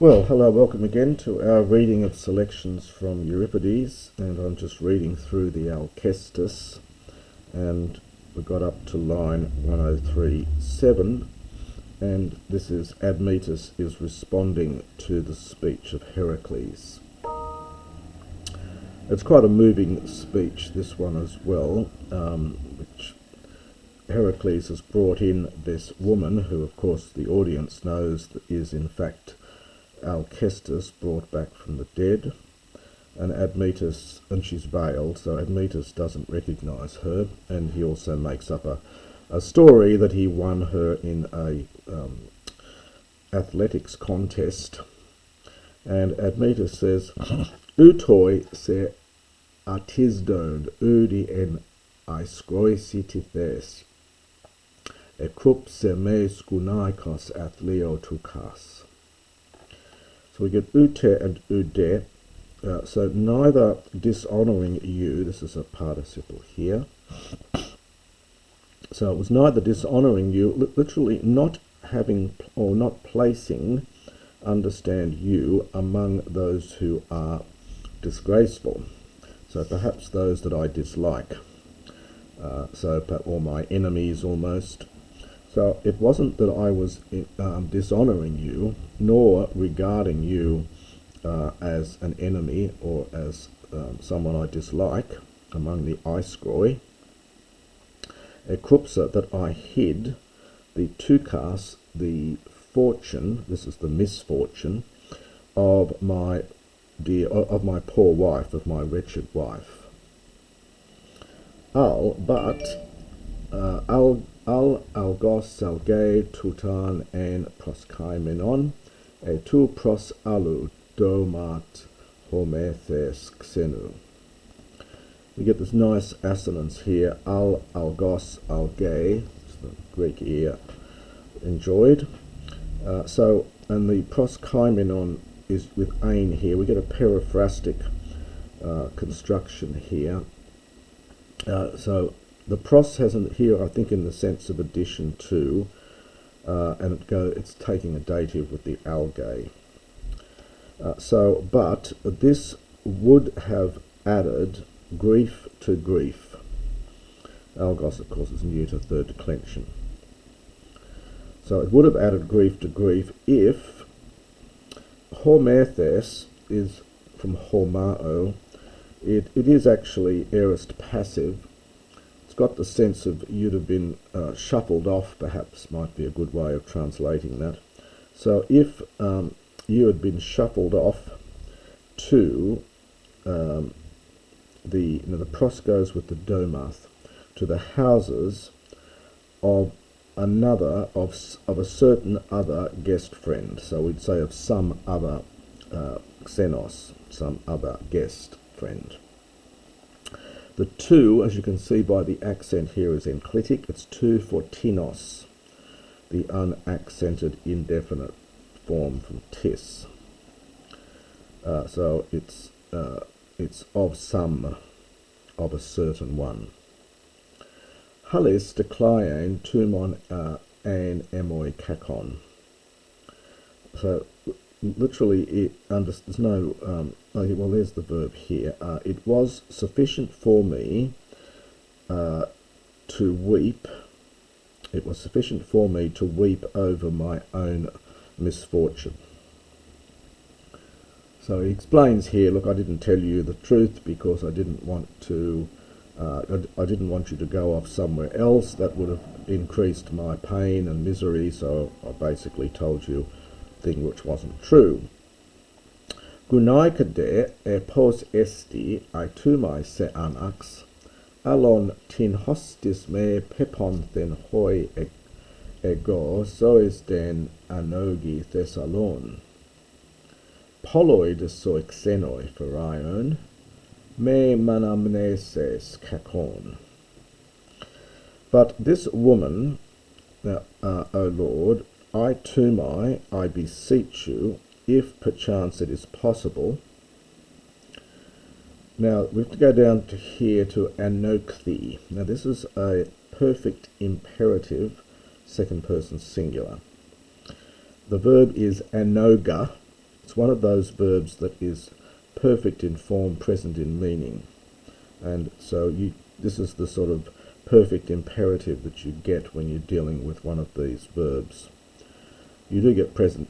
Well, hello, welcome again to our reading of selections from Euripides, and I'm just reading through the Alkestis, and we got up to line 103.7, and this is Admetos is responding to the speech of Herakles. It's quite a moving speech, this one as well, which Herakles has brought in this woman, who of course the audience knows is in fact Alkestis, brought back from the dead, and Admetos, and she's veiled, so Admetos doesn't recognise her, and he also makes up a story that he won her in a athletics contest, and Admetos says, "Utoi se artisdon udi en aiskroisitithes, ekrup se me skunaikos athleo tukas." So we get ute and ude, so neither dishonouring you, this is a participle here, so it was neither dishonouring you, literally not having or not placing, understand you, among those who are disgraceful, so perhaps those that I dislike, or my enemies almost. So it wasn't that I was dishonouring you, nor regarding you as an enemy or as someone I dislike among the Aiskroi. Ekrupsa, that I hid the tukas, the fortune, this is the misfortune, of my poor wife, of my wretched wife. Algos salge tutan en proskaimenon, tu pros alu domat homethes xenu. We get this nice assonance here, algos, alge, it's the Greek ear enjoyed. And the proskaimenon is with ain here. We get a periphrastic construction here. So the pros hasn't here, I think, in the sense of addition to, and it's taking a dative with the algae. But this would have added grief to grief. Algos, of course, is neuter third declension. So it would have added grief to grief if homethes is from homao. It is actually aorist passive. It's got the sense of you'd have been shuffled off, perhaps, might be a good way of translating that. So if you had been shuffled off to the pros goes with the domath, to the houses of another, of a certain other guest friend. So we'd say of some other xenos, some other guest friend. The two, as you can see by the accent here, is enclitic. It's two for tinos, the unaccented indefinite form from tis. So it's of some, of a certain one. Halis decliane tumon an emoi kakon. So literally, there's no, well, there's the verb here. It was sufficient for me to weep. It was sufficient for me to weep over my own misfortune. So he explains here, look, I didn't tell you the truth because I didn't want to, I didn't want you to go off somewhere else. That would have increased my pain and misery, so I basically told you thing which wasn't true. Gunaikade epos esti aitumai se anax, alon tin hostis me pepon then hoi ego sois den anogi thessalon. Poloid soi xenoi pharion, me manamneses kakon. But this woman, O Lord, I beseech you, if perchance it is possible. Now we have to go down to here to anokthi. Now this is a perfect imperative, second person singular. The verb is anoga, It's one of those verbs that is perfect in form, present in meaning. And so this is the sort of perfect imperative that you get when you're dealing with one of these verbs. You do get perfect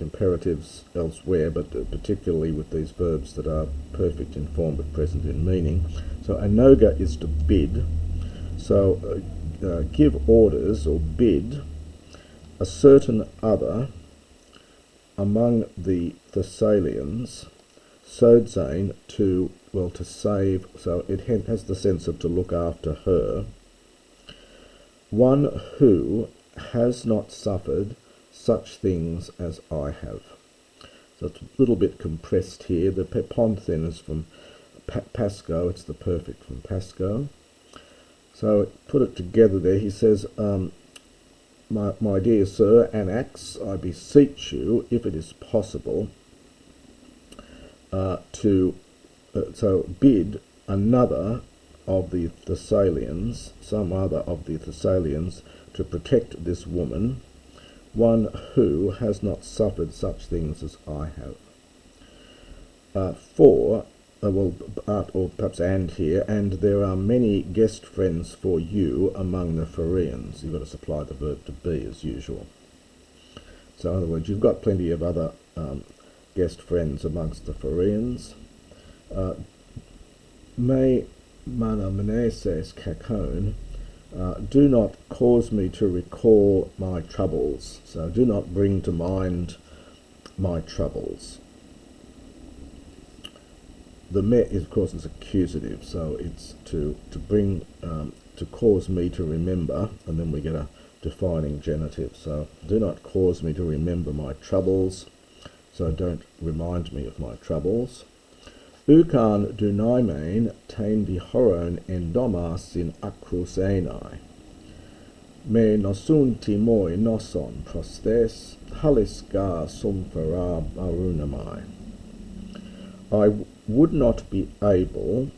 imperatives elsewhere, but particularly with these verbs that are perfect in form but present in meaning. So anoga is to bid. So give orders or bid a certain other among the Thessalians, Sodzane, to save, so it has the sense of to look after her, one who has not suffered such things as I have. So it's a little bit compressed here. The Peponthen is from Pasco, it's the perfect from Pasco. So put it together there, he says, my dear sir, Anax, I beseech you, if it is possible, so bid another of the Thessalians, some other of the Thessalians, to protect this woman, one who has not suffered such things as I have. Or perhaps and here, and there are many guest friends for you among the Phareans. You've got to supply the verb to be as usual. So in other words, you've got plenty of other guest friends amongst the Phareans. Me manameneses kakon, do not cause me to recall my troubles. So do not bring to mind my troubles. The me, of course, is accusative, so it's to bring, to cause me to remember, and then we get a defining genitive. So do not cause me to remember my troubles, so don't remind me of my troubles. Ukan dunaimein tain dihoron endomas in akrusenai. Me nosun timoi noson prostes halisgar sumphara barunamai. I would not be able,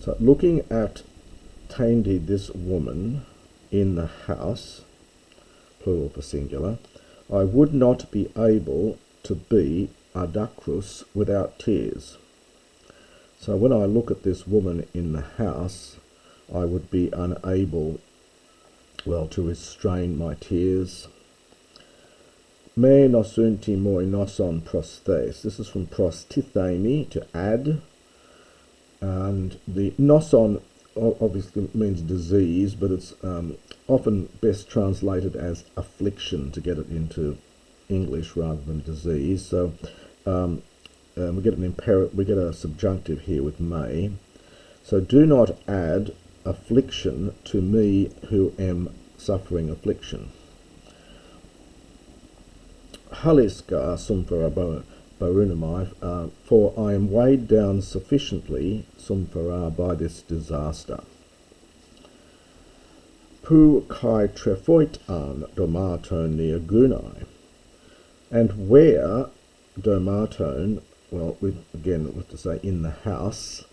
so looking at Taindi, this woman, in the house, plural for singular, I would not be able to be adacrus without tears. So when I look at this woman in the house, I would be unable, to restrain my tears. Me nosunti moi noson prosthes. This is from prostithemi, to add. And the noson obviously means disease, but it's often best translated as affliction to get it into English rather than disease. So we get a subjunctive here with may. So do not add affliction to me who am suffering affliction. Haliska sumphara barunamai, for I am weighed down sufficiently sumphara by this disaster. Pu kai trefoit an domaton neagunai, and where domaton, again we have to say in the house,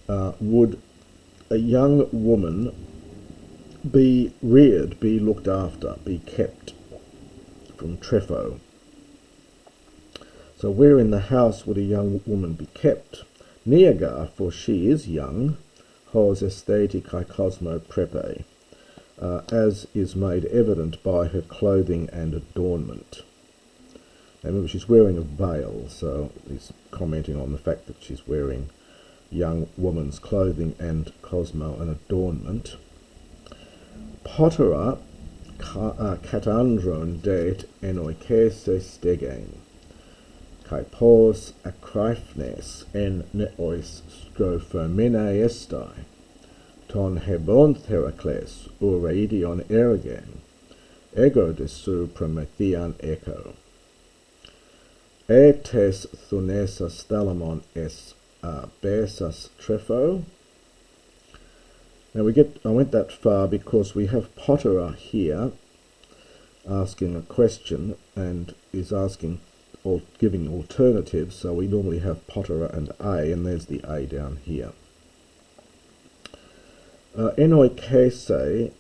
would a young woman be reared, be looked after, be kept, from trefo. So where in the house would a young woman be kept? Neaga, for she is young, hos esteti kai cosmo prepe, as is made evident by her clothing and adornment. And remember, she's wearing a veil, so he's commenting on the fact that she's wearing young woman's clothing and cosmo and adornment. Potera katandron det enoikeses degen, kai pos akryphnes en neois strophomene estai, ton hebonth Herakles uraidion ergen, ego desu promethean echo. Etes thunesas thalamon es besas trefo. Now I went that far because we have Potera here asking a question and is asking or giving alternatives, so we normally have Potera and A, and there's the A down here. Enoikese,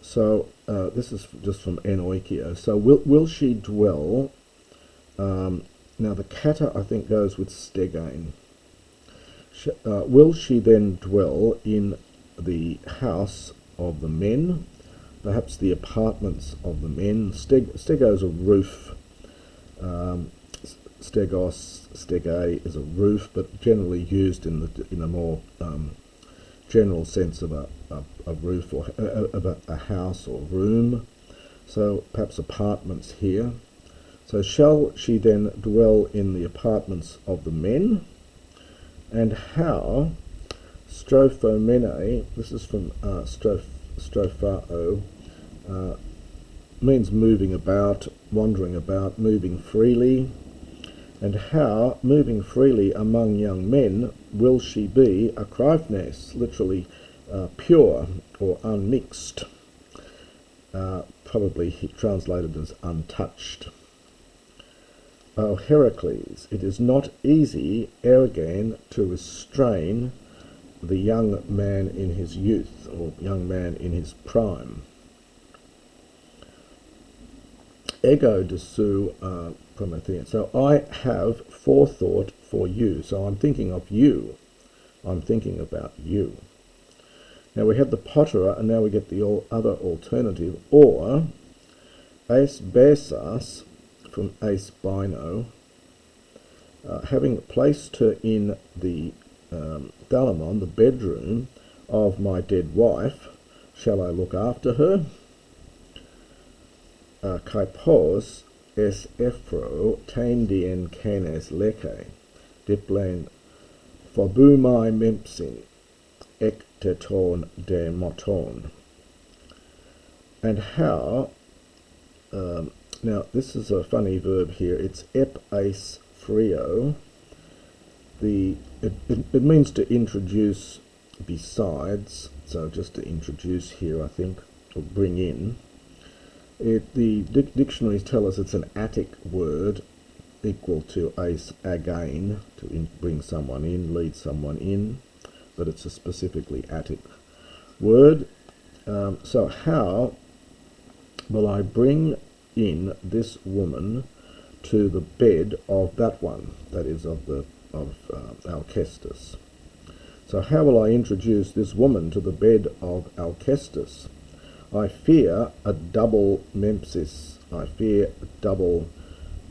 So this is just from Enoikio. So will she dwell? Now the kata I think goes with stegain. Will she then dwell in the house of the men, perhaps the apartments of the men? Stego is a roof. Stegos, stege is a roof, but generally used in a more general sense of a roof or of a house or room. So perhaps apartments here. So shall she then dwell in the apartments of the men? And how strophomene, this is from strophao, means moving about, wandering about, moving freely. And how, moving freely among young men, will she be akryphnes, literally pure or unmixed, probably translated as untouched. O Herakles, it is not easy, ergain, to restrain the young man in his youth, or young man in his prime. Ego dessou Promethean. So I have forethought for you. So I'm thinking of you. I'm thinking about you. Now we have the potera, and now we get the other alternative, or eis besas, from eis bino, having placed her in the thalamon, the bedroom of my dead wife, shall I look after her? Kaipos es ephro taindien canes leke, diplen phobumai mempsin, ekteton de moton. And how, now this is a funny verb here, it's ep eis frio. It means to introduce besides, so just to introduce here I think, or bring in. The dictionaries tell us it's an Attic word equal to eis again, to bring someone in, lead someone in, but it's a specifically Attic word. So how will I bring in this woman to the bed of that one, that is of Alkestis? So how will I introduce this woman to the bed of Alkestis? I fear a double mempsis. I fear a double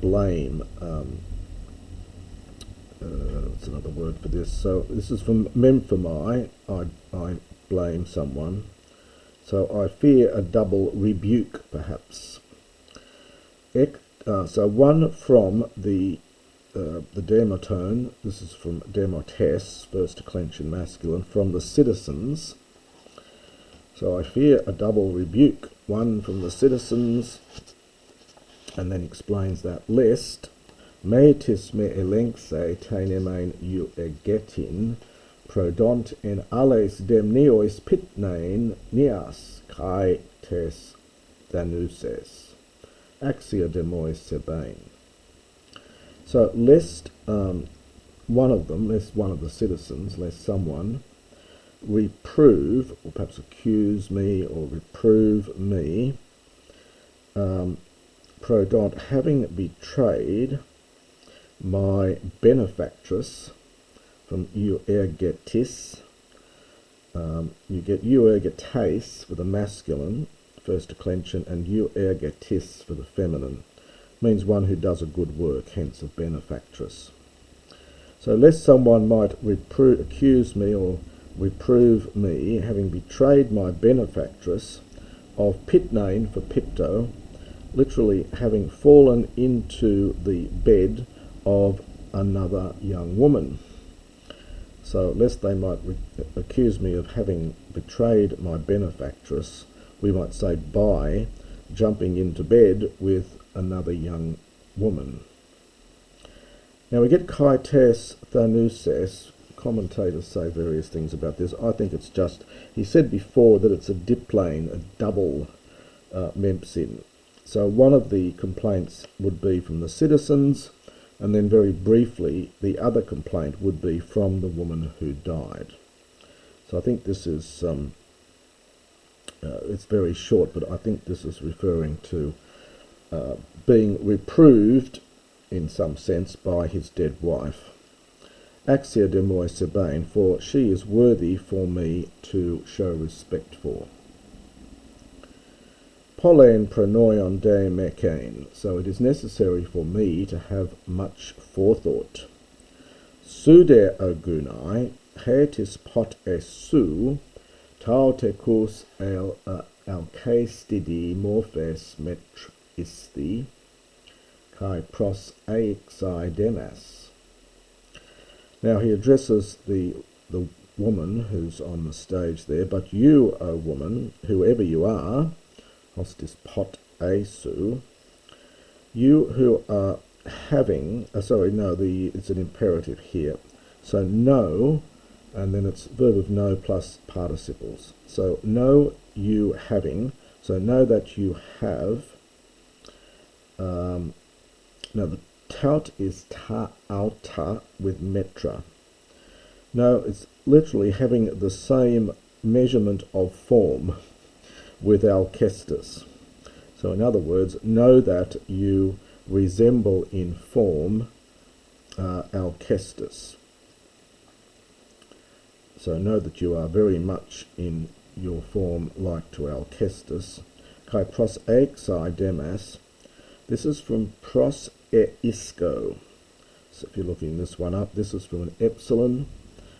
blame. That's another word for this. So this is from memphomai. I blame someone. So I fear a double rebuke, perhaps. So one from the dermatone. This is from dermotes, first declension masculine, from the citizens. So I fear a double rebuke, one from the citizens, and then explains that, lest metis me elenxe tainemein eu egetin prodont en ales demneois pitnein nias kai tes danuses axia demois sebain. So lest one of them, lest one of the citizens, lest someone reprove, or perhaps accuse me, or reprove me, prodont, having betrayed my benefactress, from euergetis. You get euergetes for the masculine, first declension, and euergetis for the feminine. Means one who does a good work, hence a benefactress. So lest someone might accuse me or reprove me, having betrayed my benefactress, of pitnain for pipto, literally having fallen into the bed of another young woman. So lest they might accuse me of having betrayed my benefactress, we might say by jumping into bed with another young woman. Now we get kaites thanuses. Commentators say various things about this. I think it's just, he said before that it's a diplane, a double mempsin. So one of the complaints would be from the citizens, and then very briefly the other complaint would be from the woman who died. So I think this is It's very short, but I think this is referring to being reproved in some sense by his dead wife. Axia de moi sebane, for she is worthy for me to show respect for. Polen prenoion de mekain, so it is necessary for me to have much forethought. Sude agunai, hetis pot esu, tautecus alkestidi morphes metristi, kai pros aixai demas. Now he addresses the woman who's on the stage there, but you, O woman, whoever you are, hostis pot esu, you who are having, it's an imperative here. So know, and then it's verb of know plus participles. So know you having, so know that you have, now the tout is ta alta with metra. No, it's literally having the same measurement of form with Alkestis. So in other words, know that you resemble in form Alkestis. So know that you are very much in your form like to Alkestis. Kai pros aixai demas. This is from pros isco. So if you're looking this one up, this is from an epsilon,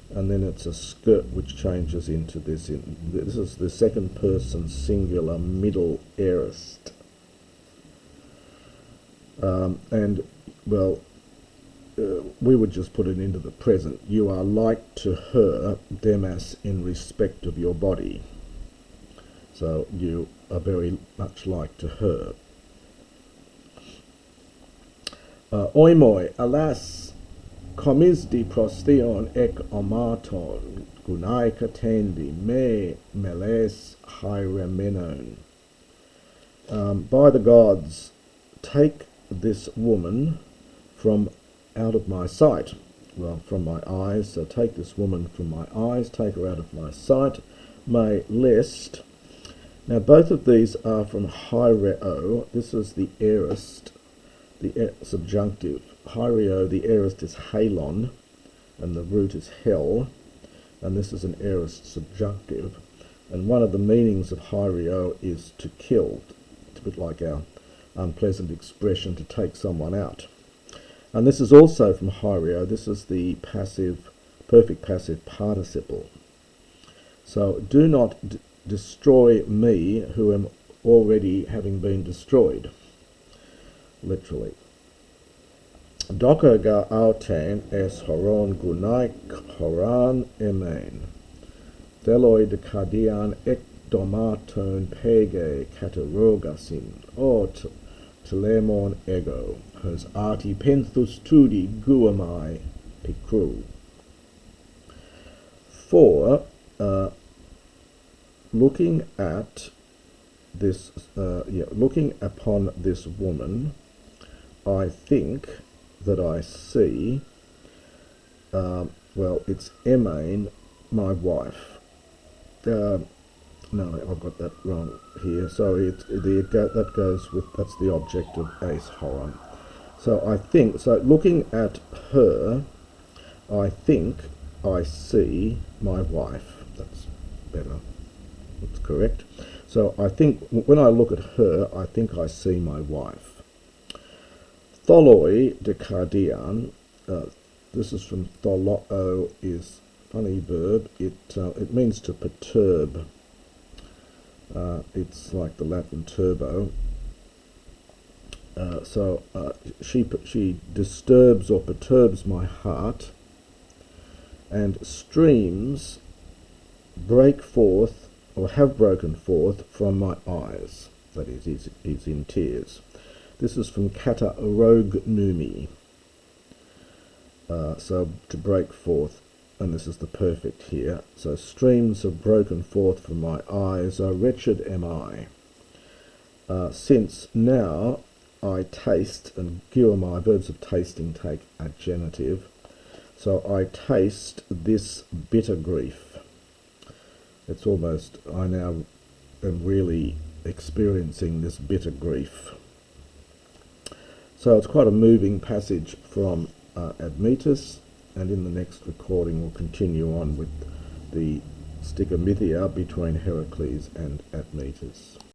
and then it's a skirt which changes into this. This is the second person singular middle aorist. We would just put it into the present. You are like to her, demas, in respect of your body. So you are very much like to her. Oimoi, alas, comisdi prostheon ec omaton, gunai catendi, me meles hyremenon. By the gods, take this woman from out of my sight. Well, from my eyes, so take this woman from my eyes, take her out of my sight, may lest. Now both of these are from hyreo. This is the aorist, the subjunctive. Hyreo, the aorist is halon, and the root is hell, and this is an aorist subjunctive. And one of the meanings of hyreo is to kill. It's a bit like our unpleasant expression to take someone out. And this is also from hyreo. This is the passive, perfect passive participle. So do not destroy me who am already having been destroyed. Literally. Doka ga autain es horon gunaik horan emen. Theloi de cardian ek domaton pege katarogasin. O telemon ego. Hos arti penthus tudi guamai picru. For looking at this, looking upon this woman, I think that I see, it's Emain, my wife. No, I've got that wrong here. Sorry, that goes with, that's the object of Ace Horon. So I think, so looking at her, I think I see my wife. That's better. That's correct. So I think when I look at her, I think I see my wife. Tholoi de cardian, this is from tholoo, is funny verb. It means to perturb. It's like the Latin turbo. She disturbs or perturbs my heart, and streams break forth or have broken forth from my eyes. That is, he's in tears. This is from kata rognumi. So to break forth, and this is the perfect here. So streams have broken forth from my eyes. Oh, wretched am I. Since now I taste, and my verbs of tasting take a genitive. So I taste this bitter grief. It's almost, I now am really experiencing this bitter grief. So it's quite a moving passage from Admetos, and in the next recording we'll continue on with the stigomythia between Herakles and Admetos.